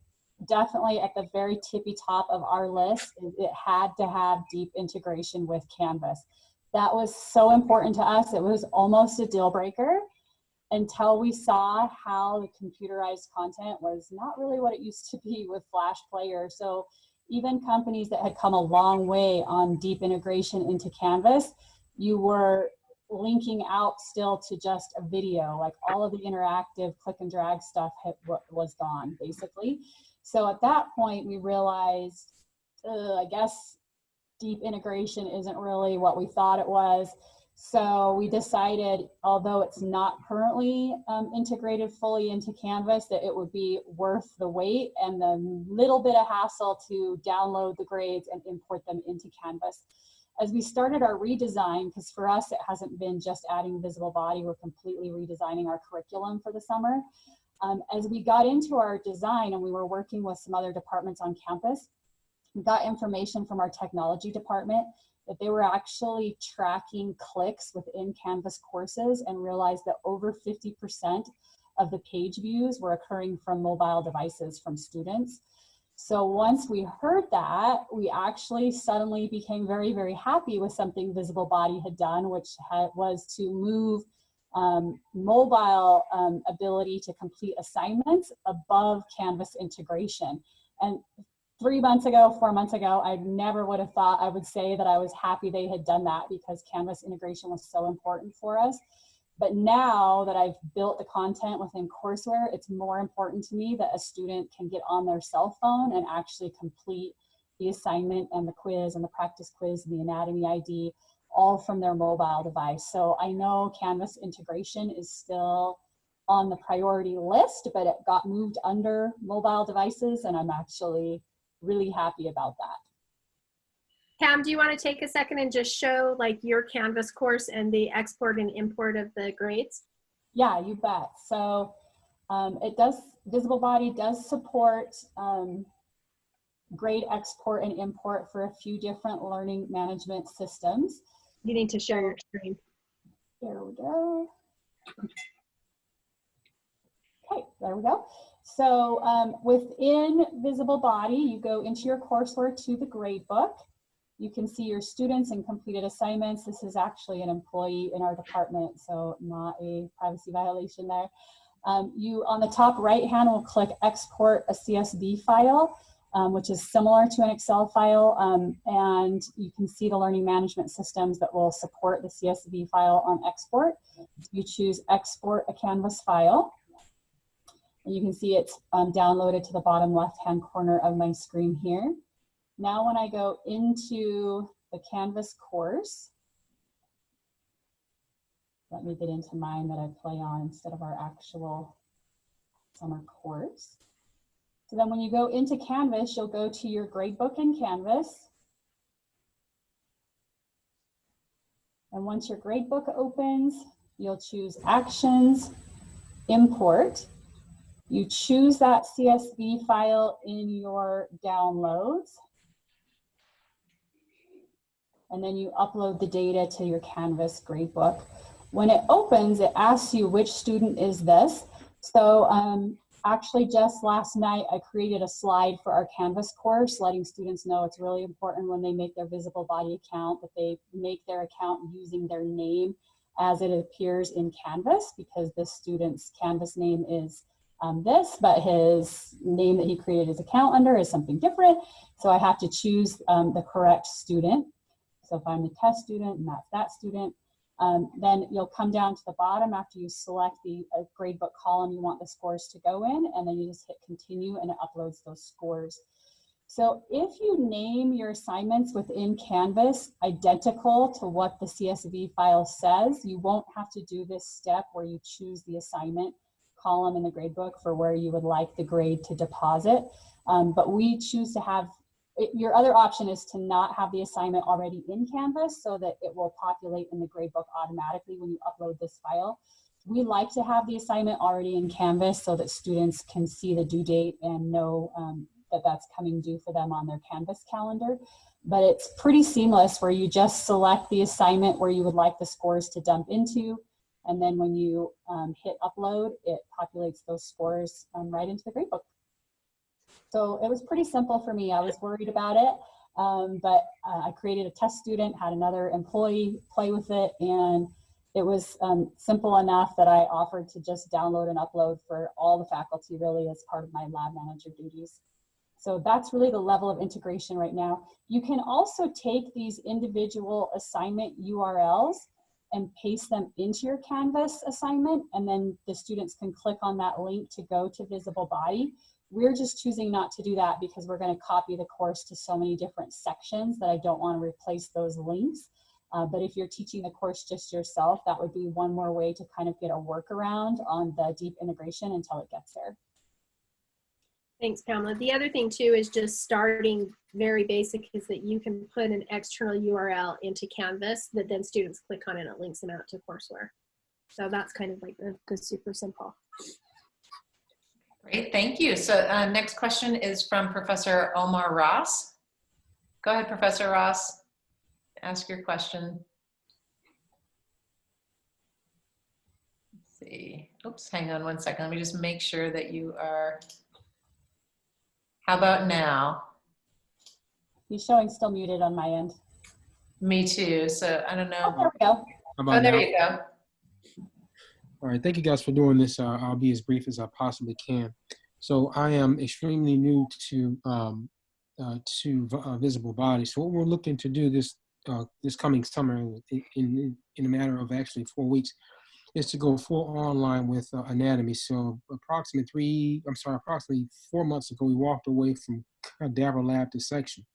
A: definitely at the very tippy top of our list, it had to have deep integration with Canvas. That was so important to us. It was almost a deal breaker until we saw how the computerized content was not really what it used to be with Flash Player. So even companies that had come a long way on deep integration into Canvas, you were linking out still to just a video, like all of the interactive click and drag stuff was gone basically. So at that point we realized, I guess deep integration isn't really what we thought it was. So we decided, although it's not currently integrated fully into Canvas, that it would be worth the wait and the little bit of hassle to download the grades and import them into Canvas. As we started our redesign, because for us it hasn't been just adding Visible Body, we're completely redesigning our curriculum for the summer. As we got into our design and we were working with some other departments on campus, we got information from our technology department that they were actually tracking clicks within Canvas courses and realized that over 50% of the page views were occurring from mobile devices from students. So once we heard that, we actually suddenly became very, very happy with something Visible Body had done, which was to move mobile ability to complete assignments above Canvas integration. And 3 months ago, 4 months ago, I never would have thought I would say that I was happy they had done that because Canvas integration was so important for us. But now that I've built the content within courseware, it's more important to me that a student can get on their cell phone and actually complete the assignment and the quiz and the practice quiz and the anatomy ID all from their mobile device. So I know Canvas integration is still on the priority list, but it got moved under mobile devices, and I'm actually really happy about that.
B: Pam, do you want to take a second and just show like your Canvas course and the export and import of the grades?
A: Yeah, you bet. So Visible Body does support grade export and import for a few different learning management systems.
B: You need to share your screen.
A: There we go. Okay, there we go. So within Visible Body, you go into your courseware to the gradebook. You can see your students and completed assignments. This is actually an employee in our department, so not a privacy violation there. You, on the top right hand, will click export a CSV file, which is similar to an Excel file, and you can see the learning management systems that will support the CSV file on export. You choose export a Canvas file. And you can see it's downloaded to the bottom left-hand corner of my screen here. Now when I go into the Canvas course, let me get into mine that I play on instead of our actual summer course. So then when you go into Canvas, you'll go to your gradebook in Canvas. And once your gradebook opens, you'll choose Actions, Import. You choose that CSV file in your downloads. And then you upload the data to your Canvas gradebook. When it opens, it asks you which student is this. So actually just last night, I created a slide for our Canvas course, letting students know it's really important when they make their Visible Body account that they make their account using their name as it appears in Canvas, because this student's Canvas name is this, but his name that he created his account under is something different. So I have to choose the correct student. So if I'm the test student and that's that student, then you'll come down to the bottom after you select the gradebook column you want the scores to go in, and then you just hit continue and it uploads those scores. So if you name your assignments within Canvas identical to what the CSV file says, you won't have to do this step where you choose the assignment column in the gradebook for where you would like the grade to deposit. But we choose to have, your other option is to not have the assignment already in Canvas so that it will populate in the gradebook automatically when you upload this file. We like to have the assignment already in Canvas so that students can see the due date and know that that's coming due for them on their Canvas calendar. But it's pretty seamless where you just select the assignment where you would like the scores to dump into. And then when you hit upload, it populates those scores right into the gradebook. So it was pretty simple for me. I was worried about it, but I created a test student, had another employee play with it, and it was simple enough that I offered to just download and upload for all the faculty really as part of my lab manager duties. So that's really the level of integration right now. You can also take these individual assignment URLs and paste them into your Canvas assignment, and then the students can click on that link to go to Visible Body. We're just choosing not to do that because we're going to copy the course to so many different sections that I don't want to replace those links. But if you're teaching the course just yourself, that would be one more way to kind of get a workaround on the deep integration until it gets there.
B: Thanks, Pamela. The other thing too is just starting very basic is that you can put an external URL into Canvas that then students click on and it links them out to courseware. So that's kind of like the super simple.
C: Great, thank you. So next question is from Professor Omar Ross. Go ahead, Professor Ross. Ask your question. Let's see. Oops, hang on one second. Let me just make sure that you are. How about now?
A: He's showing still muted on my end.
C: Me too. So I don't know.
A: Oh, there we go.
C: Oh, there you go.
I: All right, thank you guys for doing this. I'll be as brief as I possibly can. So I am extremely new to Visible Body. So what we're looking to do this coming summer, in a matter of actually 4 weeks, is to go full online with anatomy. So approximately 4 months ago, we walked away from cadaver lab dissection,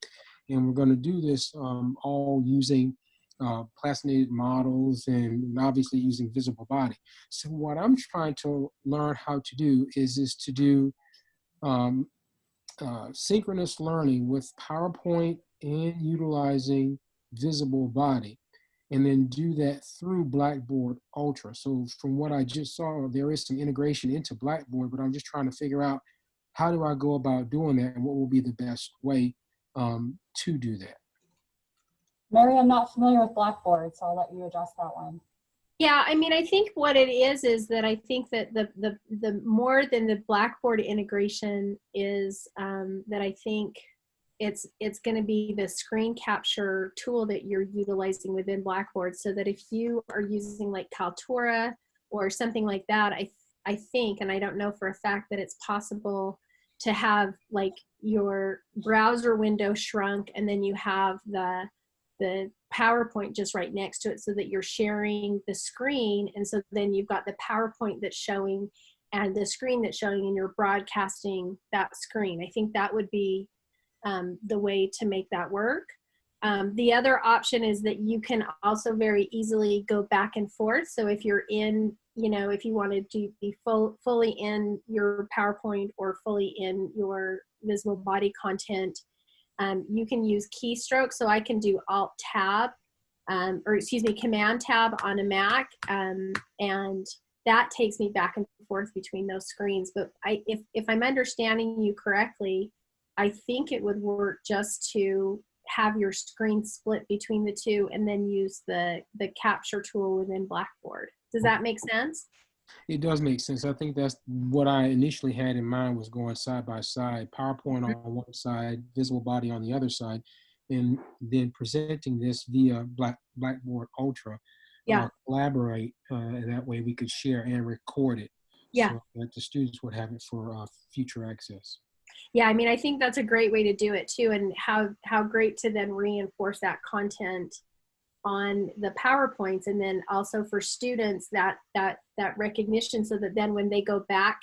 I: and we're going to do this all using plastinated models and obviously using Visible Body. So what I'm trying to learn how to do is to do synchronous learning with PowerPoint and utilizing Visible Body, and then do that through Blackboard Ultra. So from what I just saw, there is some integration into Blackboard, but I'm just trying to figure out how do I go about doing that and what will be the best way to do that.
A: Mary, I'm not familiar with Blackboard, so I'll let you address that one.
B: Yeah, I mean, I think what it is that I think that the more than the Blackboard integration is that I think it's going to be the screen capture tool that you're utilizing within Blackboard, so that if you are using like Kaltura or something like that, I think, and I don't know for a fact, that it's possible to have like your browser window shrunk and then you have the PowerPoint just right next to it, so that you're sharing the screen, and so then you've got the PowerPoint that's showing and the screen that's showing, and you're broadcasting that screen. I think that would be the way to make that work. The other option is that you can also very easily go back and forth. So if you're in, if you wanted to be fully in your PowerPoint or fully in your Visible Body content, you can use keystrokes. So I can do Alt-Tab, Command Tab on a Mac, and that takes me back and forth between those screens. But if I'm understanding you correctly, I think it would work just to have your screen split between the two and then use the capture tool within Blackboard. Does that make sense?
I: It does make sense. I think that's what I initially had in mind, was going side by side, PowerPoint on one side, Visible Body on the other side, and then presenting this via Blackboard Ultra.
B: Yeah.
I: Collaborate, and that way we could share and record it.
B: Yeah.
I: So that the students would have it for future access.
B: Yeah, I mean, I think that's a great way to do it too, and how great to then reinforce that content on the PowerPoints, and then also for students that recognition, so that then when they go back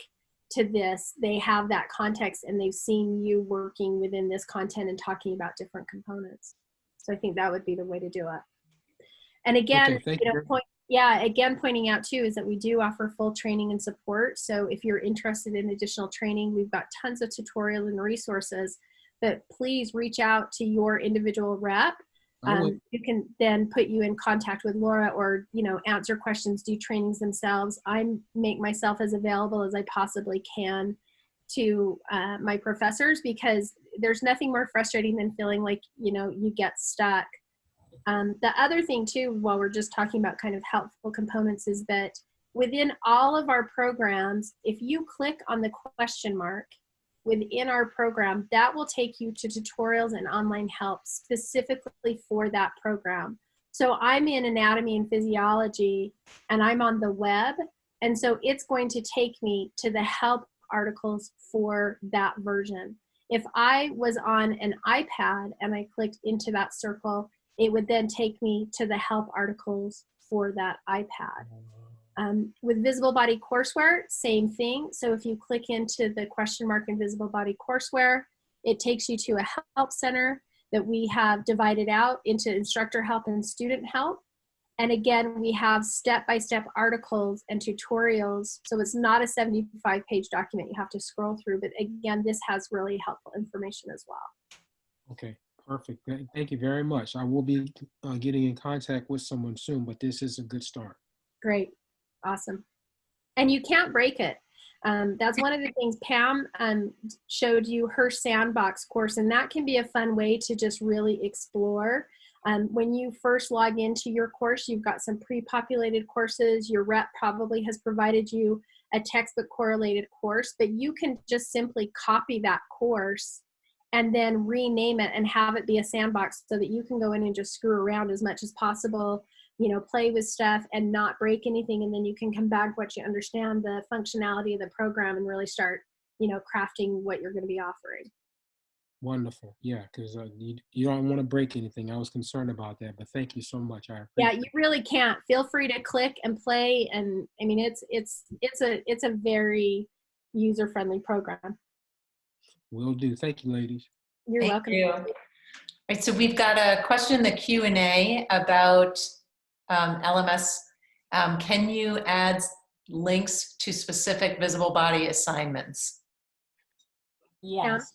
B: to this, they have that context and they've seen you working within this content and talking about different components. So I think that would be the way to do it. And again,
I: Okay, thank you.
B: Again, pointing out too is that we do offer full training and support. So if you're interested in additional training, we've got tons of tutorials and resources, but please reach out to your individual rep. You can then put you in contact with Laura, or, you know, answer questions, do trainings themselves. I make myself as available as I possibly can to my professors, because there's nothing more frustrating than feeling like, you know, you get stuck. The other thing too, while we're just talking about kind of helpful components, is that within all of our programs, if you click on the question mark within our program, that will take you to tutorials and online help specifically for that program. So I'm in anatomy and physiology and I'm on the web, and so it's going to take me to the help articles for that version. If I was on an iPad and I clicked into that circle, it would then take me to the help articles for that iPad. With Visible Body Courseware, same thing. So if you click into the question mark in Visible Body Courseware, it takes you to a help center that we have divided out into instructor help and student help. And again, we have step-by-step articles and tutorials. So it's not a 75-page document you have to scroll through, but again, this has really helpful information as well.
I: Okay, perfect. Thank you very much. I will be getting in contact with someone soon, but this is a good start.
B: Great. Awesome. And you can't break it. That's one of the things Pam showed you her sandbox course, and that can be a fun way to just really explore. When you first log into your course, you've got some pre-populated courses. Your rep probably has provided you a textbook correlated course, but you can just simply copy that course and then rename it and have it be a sandbox so that you can go in and just screw around as much as possible, you know, play with stuff and not break anything. And then you can come back once you understand the functionality of the program and really start, you know, crafting what you're going to be offering.
I: Wonderful. Yeah, because you don't want to break anything. I was concerned about that, but thank you so much.
B: Yeah, you really can't. Feel free to click and play. And I mean, it's a very user-friendly program.
I: Will do. Thank you, ladies.
B: You're
C: Thank
B: welcome.
C: you. All right, so we've got a question in the Q&A about LMS. Can you add links to specific visible body assignments?
A: Yes.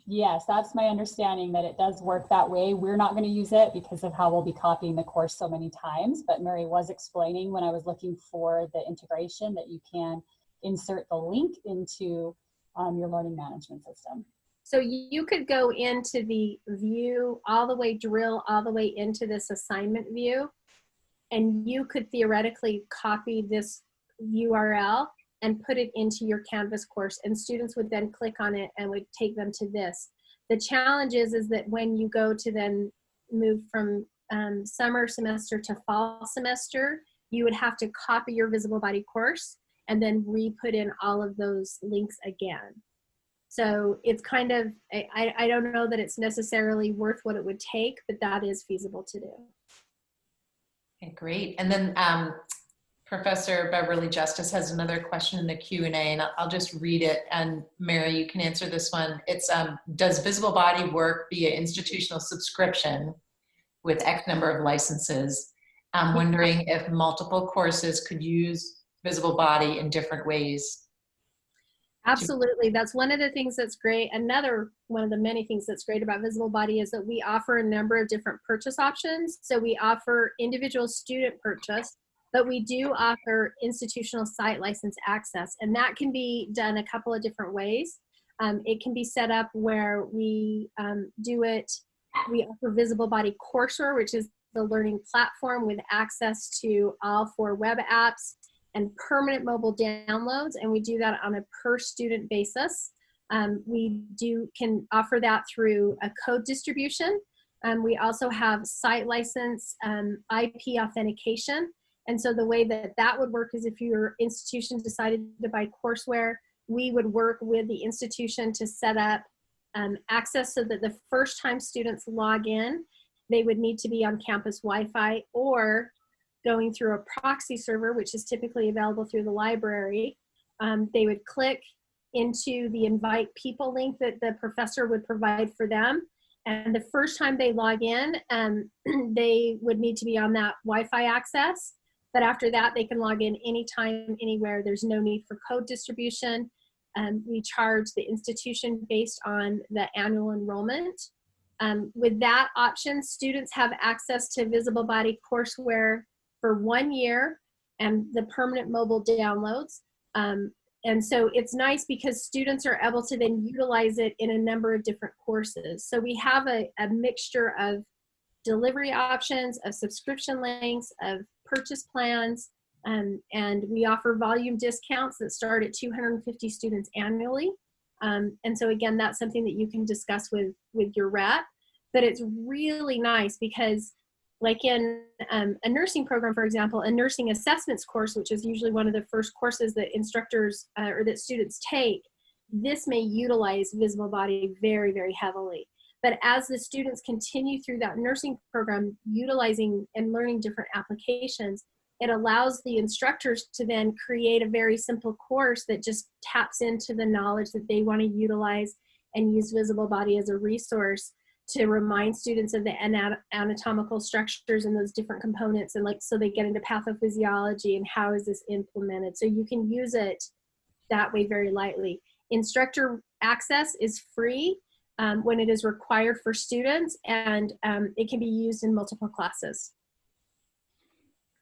A: Yes, that's my understanding, that it does work that way. We're not going to use it because of how we'll be copying the course so many times, but Mary was explaining when I was looking for the integration that you can insert the link into your learning management system.
B: So you could go into the view all the way, drill all the way into this assignment view, and you could theoretically copy this URL and put it into your Canvas course, and students would then click on it and would take them to this. The challenge is that when you go to then move from summer semester to fall semester, you would have to copy your visible body course and then re-put in all of those links again. So it's kind of, I don't know that it's necessarily worth what it would take, but that is feasible to do.
C: Okay, great. And then Professor Beverly Justice has another question in the Q&A, and I'll just read it. And Mary, you can answer this one. It's, does Visible Body work via institutional subscription with X number of licenses? I'm wondering if multiple courses could use Visible Body in different ways.
B: Absolutely. That's one of the things that's great. Another one of the many things that's great about Visible Body is that we offer a number of different purchase options. So we offer individual student purchase, but we do offer institutional site license access, and that can be done a couple of different ways. It can be set up where we we offer Visible Body Courseware, which is the learning platform with access to all 4 web apps and permanent mobile downloads, and we do that on a per student basis. We can offer that through a code distribution. We also have site license, IP authentication. And so the way that that would work is if your institution decided to buy courseware, we would work with the institution to set up access so that the first time students log in, they would need to be on campus Wi-Fi or going through a proxy server, which is typically available through the library. They would click into the invite people link that the professor would provide for them. And the first time they log in, they would need to be on that Wi-Fi access. But after that, they can log in anytime, anywhere. There's no need for code distribution. We charge the institution based on the annual enrollment. With that option, students have access to Visible Body Courseware for 1 year and the permanent mobile downloads. And so it's nice because students are able to then utilize it in a number of different courses. So we have a mixture of delivery options, of subscription links, of purchase plans, and we offer volume discounts that start at 250 students annually. And so again, that's something that you can discuss with your rep. But it's really nice because like in a nursing program, for example, a nursing assessments course, which is usually one of the first courses that instructors or that students take, this may utilize Visible Body very, very heavily. But as the students continue through that nursing program, utilizing and learning different applications, it allows the instructors to then create a very simple course that just taps into the knowledge that they want to utilize and use Visible Body as a resource to remind students of the anatomical structures and those different components, and like so they get into pathophysiology and how is this implemented. So you can use it that way very lightly. Instructor access is free when it is required for students, and it can be used in multiple classes.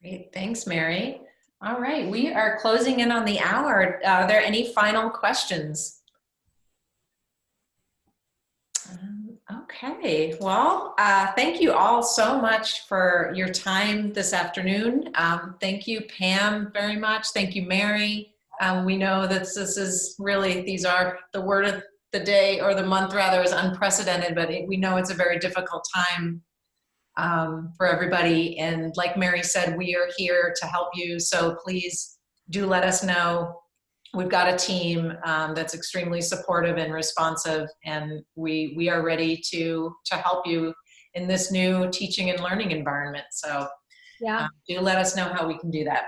C: Great, thanks, Mary. All right, we are closing in on the hour. Are there any final questions? Okay, well, thank you all so much for your time this afternoon. Thank you, Pam, very much. Thank you, Mary. We know that this is really, these are the word of the day, or the month rather, is unprecedented, but we know it's a very difficult time for everybody. And like Mary said, we are here to help you. So please do let us know. We've got a team that's extremely supportive and responsive, and we are ready to help you in this new teaching and learning environment. So
B: yeah,
C: do let us know how we can do that.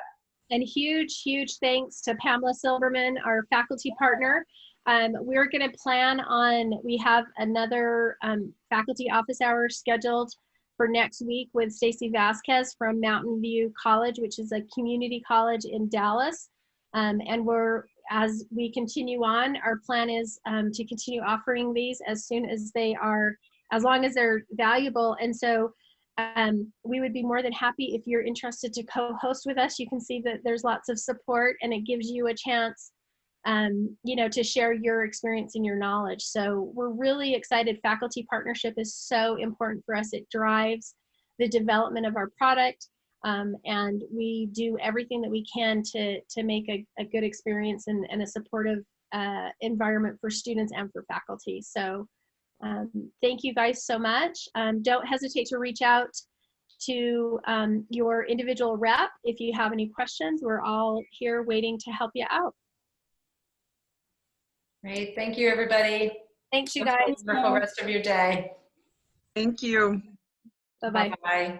B: And huge, huge thanks to Pamela Silberman, our faculty partner. We're going to plan on, we have another faculty office hour scheduled for next week with Stacy Vasquez from Mountain View College, which is a community college in Dallas. And as we continue on, our plan is to continue offering these as soon as they are, as long as they're valuable. And so we would be more than happy if you're interested to co-host with us. You can see that there's lots of support, and it gives you a chance, you know, to share your experience and your knowledge. So we're really excited. Faculty partnership is so important for us. It drives the development of our product. And we do everything that we can to make a good experience and a supportive environment for students and for faculty. So thank you guys so much. Don't hesitate to reach out to your individual rep if you have any questions. We're all here waiting to help you out.
C: Great, thank you, everybody.
B: Thanks, you
C: Have a
B: guys.
C: wonderful rest of your day.
D: Thank you.
B: Bye-bye.
C: Bye-bye.